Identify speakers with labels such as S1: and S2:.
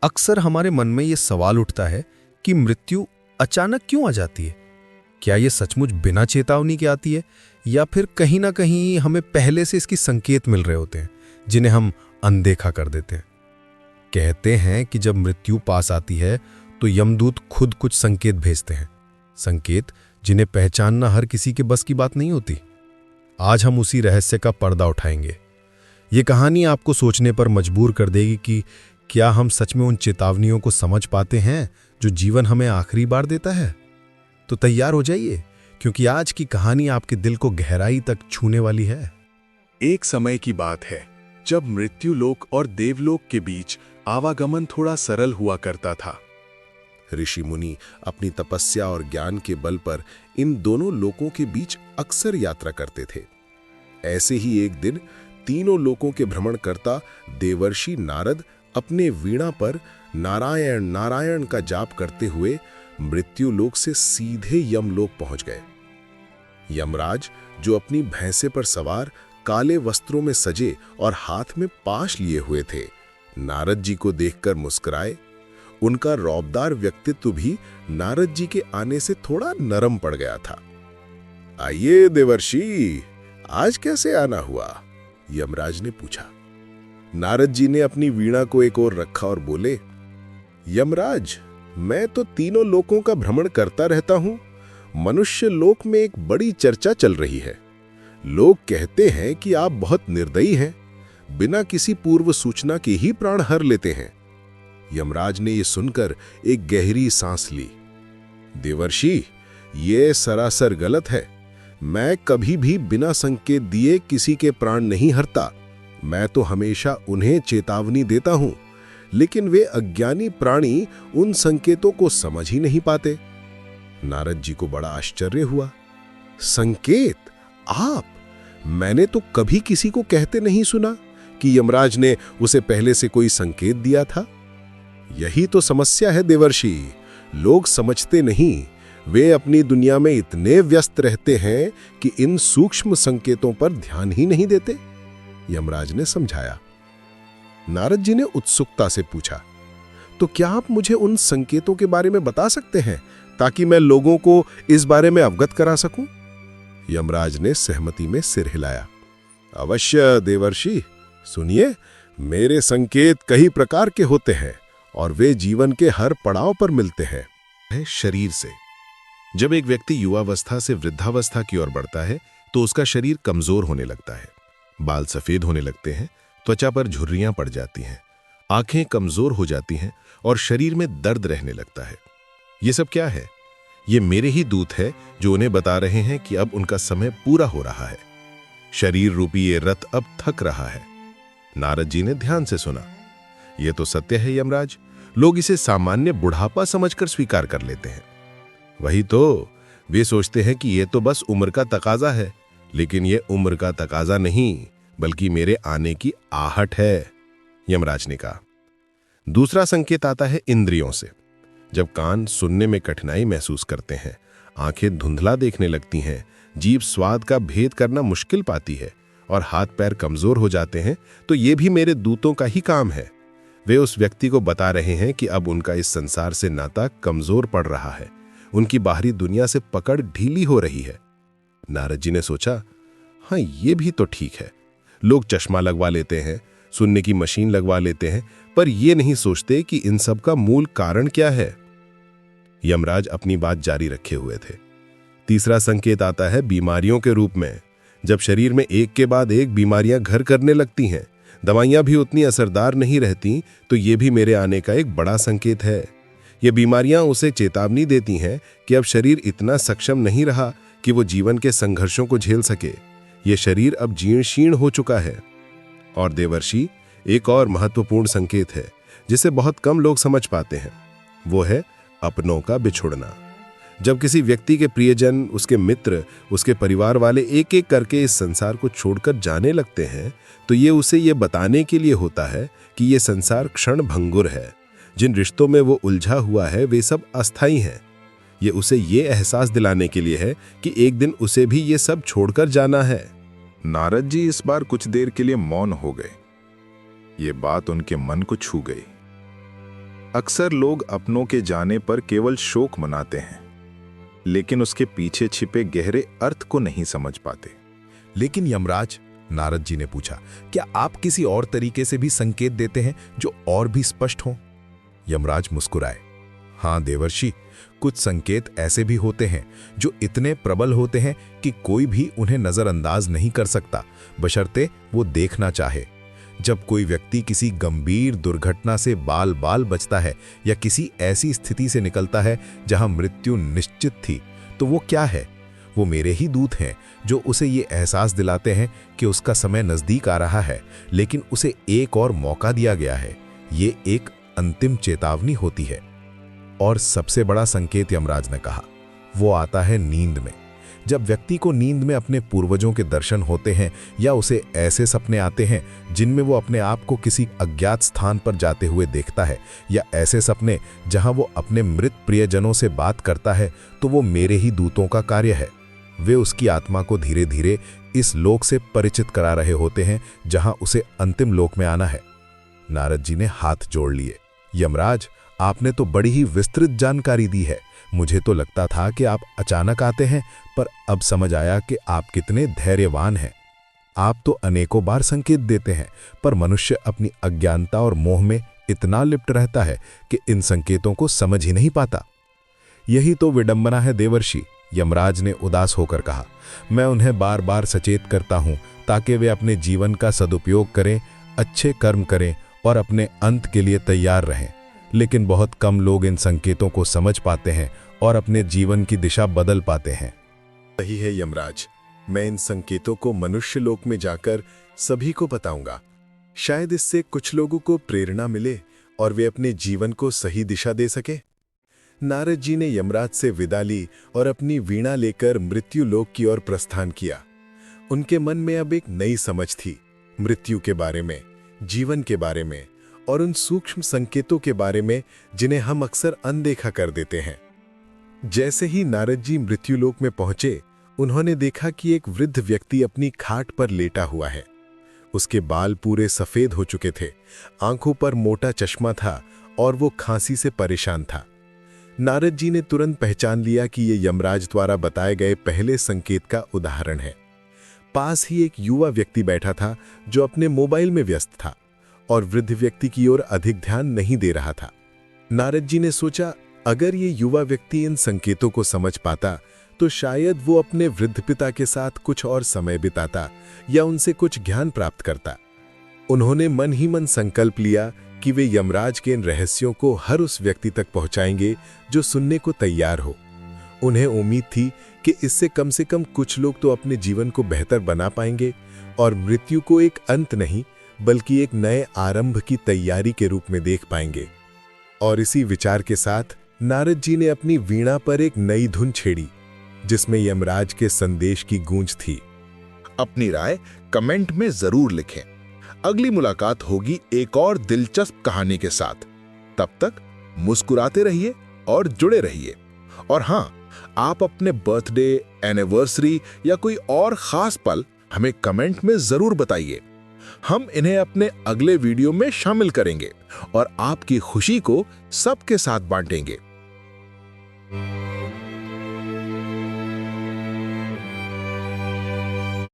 S1: अक्सर हमारे मन में ये सवाल उठता है कि मृत्यु अचानक क्यों आ जाती है। क्या ये सचमुच बिना चेतावनी के आती है या फिर कहीं ना कहीं हमें पहले से इसकी संकेत मिल रहे होते हैं जिन्हें हम अनदेखा कर देते हैं। कहते हैं कि जब मृत्यु पास आती है तो यमदूत खुद कुछ संकेत भेजते हैं, संकेत जिन्हें पहचानना हर किसी के बस की बात नहीं होती। आज हम उसी रहस्य का पर्दा उठाएंगे। ये कहानी आपको सोचने पर मजबूर कर देगी कि क्या हम सच में उन चेतावनियों को समझ पाते हैं जो जीवन हमें आखिरी बार देता है। तो तैयार हो जाइए, क्योंकि आज की कहानी आपके दिल को गहराई तक छूने वाली है।
S2: एक समय की बात है जब मृत्युलोक और देवलोक के बीच आवागमन थोड़ा सरल हुआ करता था। ऋषि मुनि अपनी तपस्या और ज्ञान के बल पर इन दोनों लोकों के बीच अक्सर यात्रा करते थे। ऐसे ही एक दिन तीनों लोकों के भ्रमणकर्ता देवर्षि नारद अपने वीणा पर नारायण नारायण का जाप करते हुए मृत्युलोक से सीधे यमलोक पहुंच गए। यमराज, जो अपनी भैंसे पर सवार काले वस्त्रों में सजे और हाथ में पाश लिए हुए थे, नारद जी को देखकर मुस्कुराए। उनका रौबदार व्यक्तित्व भी नारद जी के आने से थोड़ा नरम पड़ गया था। आइए देवर्षि, आज कैसे आना हुआ? यमराज ने पूछा। नारद जी ने अपनी वीणा को एक ओर रखा और बोले, यमराज, मैं तो तीनों लोकों का भ्रमण करता रहता हूं। मनुष्य लोक में एक बड़ी चर्चा चल रही है। लोग कहते हैं कि आप बहुत निर्दयी हैं, बिना किसी पूर्व सूचना के ही प्राण हर लेते हैं। यमराज ने यह सुनकर एक गहरी सांस ली। देवर्षि, यह सरासर गलत है। मैं कभी भी बिना संकेत दिए किसी के प्राण नहीं हरता। मैं तो हमेशा उन्हें चेतावनी देता हूं, लेकिन वे अज्ञानी प्राणी उन संकेतों को समझ ही नहीं पाते। नारद जी को बड़ा आश्चर्य हुआ। संकेत? आप? मैंने तो कभी किसी को कहते नहीं सुना कि यमराज ने उसे पहले से कोई संकेत दिया था। यही तो समस्या है देवर्षि। लोग समझते नहीं, वे अपनी दुनिया में इतने व्यस्त रहते हैं कि इन सूक्ष्म संकेतों पर ध्यान ही नहीं देते। यमराज ने समझाया। नारद जी ने उत्सुकता से पूछा, तो क्या आप मुझे उन संकेतों के बारे में बता सकते हैं ताकि मैं लोगों को इस बारे में अवगत करा सकूं? यमराज ने सहमति में सिर हिलाया। अवश्य देवर्षि, सुनिए, मेरे संकेत कई प्रकार के होते हैं और वे जीवन के हर पड़ाव पर मिलते हैं। शरीर से। जब एक व्यक्ति युवावस्था से वृद्धावस्था की ओर बढ़ता है तो उसका शरीर कमजोर होने लगता है। बाल सफेद होने लगते हैं, त्वचा पर झुर्रियां पड़ जाती हैं, आंखें कमजोर हो जाती हैं और शरीर में दर्द रहने लगता है। ये सब क्या है? ये मेरे ही दूत है जो उन्हें बता रहे हैं कि अब उनका समय पूरा हो रहा है। शरीर रूपी ये रथ अब थक रहा है। नारद जी ने ध्यान से सुना। यह तो सत्य है यमराज। लोग इसे सामान्य बुढ़ापा समझकर स्वीकार कर लेते हैं। वही तो, वे सोचते हैं कि यह तो बस उम्र का तकाजा है, लेकिन यह उम्र का तकाजा नहीं, बल्कि मेरे आने की आहट है, यमराज ने कहा। दूसरा संकेत आता है इंद्रियों से। जब कान सुनने में कठिनाई महसूस करते हैं, आंखें धुंधला देखने लगती हैं, जीभ स्वाद का भेद करना मुश्किल पाती है और हाथ पैर कमजोर हो जाते हैं, तो ये भी मेरे दूतों का ही काम है। वे उस व्यक्ति को बता रहे हैं कि अब उनका इस संसार से नाता कमजोर पड़ रहा है, उनकी बाहरी दुनिया से पकड़ ढीली हो रही है। नारद जी ने सोचा, हाँ, ये भी तो ठीक है। लोग चश्मा लगवा लेते हैं, सुनने की मशीन लगवा लेते हैं, पर ये नहीं सोचते कि इन सब का मूल कारण क्या है। यमराज अपनी बात जारी रखे हुए थे। तीसरा संकेत आता है बीमारियों के रूप में। जब शरीर में एक के बाद एक बीमारियां घर करने लगती हैं, दवाइयां भी उतनी असरदार नहीं रहती, तो ये भी मेरे आने का एक बड़ा संकेत है। ये बीमारियां उसे चेतावनी देती हैं कि अब शरीर इतना सक्षम नहीं रहा कि वो जीवन के संघर्षों को झेल सके। ये शरीर अब जीर्ण शीर्ण हो चुका है। और देवर्षि, एक और महत्वपूर्ण संकेत है जिसे बहुत कम लोग समझ पाते हैं। वो है अपनों का बिछुड़ना। जब किसी व्यक्ति के प्रियजन, उसके मित्र, उसके परिवार वाले एक एक करके इस संसार को छोड़कर जाने लगते हैं, तो ये उसे ये बताने के लिए होता है कि ये संसार क्षण भंगुर है। जिन रिश्तों में वो उलझा हुआ है वे सब अस्थायी हैं। ये उसे ये एहसास दिलाने के लिए है कि एक दिन उसे भी ये सब छोड़कर जाना है।
S3: नारद जी इस बार कुछ देर के लिए मौन हो गए। ये बात उनके मन को छू गई। अक्सर लोग अपनों के जाने पर केवल शोक मनाते हैं, लेकिन उसके पीछे छिपे गहरे अर्थ को नहीं समझ पाते।
S1: लेकिन यमराज, नारद जी ने पूछा, क्या आप किसी और तरीके से भी संकेत देते हैं जो और भी स्पष्ट हों? यमराज मुस्कुराए। हाँ देवर्षि, कुछ संकेत ऐसे भी होते हैं जो इतने प्रबल होते हैं कि कोई भी उन्हें नजरअंदाज नहीं कर सकता, बशर्ते वो देखना चाहे। जब कोई व्यक्ति किसी गंभीर दुर्घटना से बाल बाल बचता है या किसी ऐसी स्थिति से निकलता है जहां मृत्यु निश्चित थी, तो वो क्या है? वो मेरे ही दूत हैं जो उसे ये एहसास दिलाते हैं कि उसका समय नजदीक आ रहा है, लेकिन उसे एक और मौका दिया गया है। ये एक अंतिम चेतावनी होती है। और सबसे बड़ा संकेत, यमराज ने कहा, वो आता है नींद में। जब व्यक्ति को नींद में अपने पूर्वजों के दर्शन होते हैं या उसे ऐसे सपने आते हैं जिनमें वो अपने आप को किसी अज्ञात स्थान पर जाते हुए देखता है, या ऐसे सपने जहां वो अपने मृत प्रियजनों से बात करता है, तो वो मेरे ही दूतों का कार्य है। वे उसकी आत्मा को धीरे धीरे इस लोक से परिचित करा रहे होते हैं जहां उसे अंतिम लोक में आना है। नारद जी ने हाथ जोड़ लिए। यमराज, आपने तो बड़ी ही विस्तृत जानकारी दी है। मुझे तो लगता था कि आप अचानक आते हैं, पर अब समझ आया कि आप कितने धैर्यवान हैं। आप तो अनेकों बार संकेत देते हैं, पर मनुष्य अपनी अज्ञानता और मोह में इतना लिप्त रहता है कि इन संकेतों को समझ ही नहीं पाता। यही तो विडंबना है देवर्षि, यमराज ने उदास होकर कहा। मैं उन्हें बार बार सचेत करता हूं ताकि वे अपने जीवन का सदुपयोग करें, अच्छे कर्म करें और अपने अंत के लिए तैयार रहें, लेकिन बहुत कम लोग इन संकेतों को समझ पाते हैं और अपने जीवन की दिशा बदल पाते हैं।
S2: सही है यमराज, मैं इन संकेतों को मनुष्य लोक में जाकर सभी को बताऊंगा। शायद इससे कुछ लोगों को प्रेरणा मिले और वे अपने जीवन को सही दिशा दे सके। नारद जी ने यमराज से विदा ली और अपनी वीणा लेकर मृत्यु लोक की ओर प्रस्थान किया। उनके मन में अब एक नई समझ थी, मृत्यु के बारे में, जीवन के बारे में और उन सूक्ष्म संकेतों के बारे में जिन्हें हम अक्सर अनदेखा कर देते हैं। जैसे ही नारद जी मृत्युलोक में पहुंचे, उन्होंने देखा कि एक वृद्ध व्यक्ति अपनी खाट पर लेटा हुआ है। उसके बाल पूरे सफेद हो चुके थे, आंखों पर मोटा चश्मा था और वो खांसी से परेशान था। नारद जी ने तुरंत पहचान लिया कि ये यमराज द्वारा बताए गए पहले संकेत का उदाहरण है। पास ही एक युवा व्यक्ति बैठा था जो अपने मोबाइल में व्यस्त था और वृद्ध व्यक्ति की ओर अधिक ध्यान नहीं दे रहा था। नारद जी ने सोचा, अगर ये युवा व्यक्ति इन संकेतों को समझ पाता तो शायद वो अपने वृद्ध पिता के साथ कुछ और समय बिताता या उनसे कुछ ज्ञान प्राप्त करता। उन्होंने मन ही मन संकल्प लिया कि वे यमराज के इन रहस्यों को हर उस व्यक्ति तक पहुंचाएंगे जो सुनने को तैयार हो। उन्हें उम्मीद थी कि इससे कम से कम कुछ लोग तो अपने जीवन को बेहतर बना पाएंगे और मृत्यु को एक अंत नहीं बल्कि एक नए आरंभ की तैयारी के रूप में देख पाएंगे। और इसी विचार के साथ नारद जी ने अपनी वीणा पर एक नई धुन छेड़ी जिसमें यमराज के संदेश की गूंज थी।
S3: अपनी राय कमेंट में जरूर लिखें। अगली मुलाकात होगी एक और दिलचस्प कहानी के साथ। तब तक मुस्कुराते रहिए और जुड़े रहिए। और हाँ, आप अपने बर्थडे, एनिवर्सरी या कोई और खास पल हमें कमेंट में जरूर बताइए। हम इन्हें अपने अगले वीडियो में शामिल करेंगे और आपकी खुशी को सबके साथ बांटेंगे।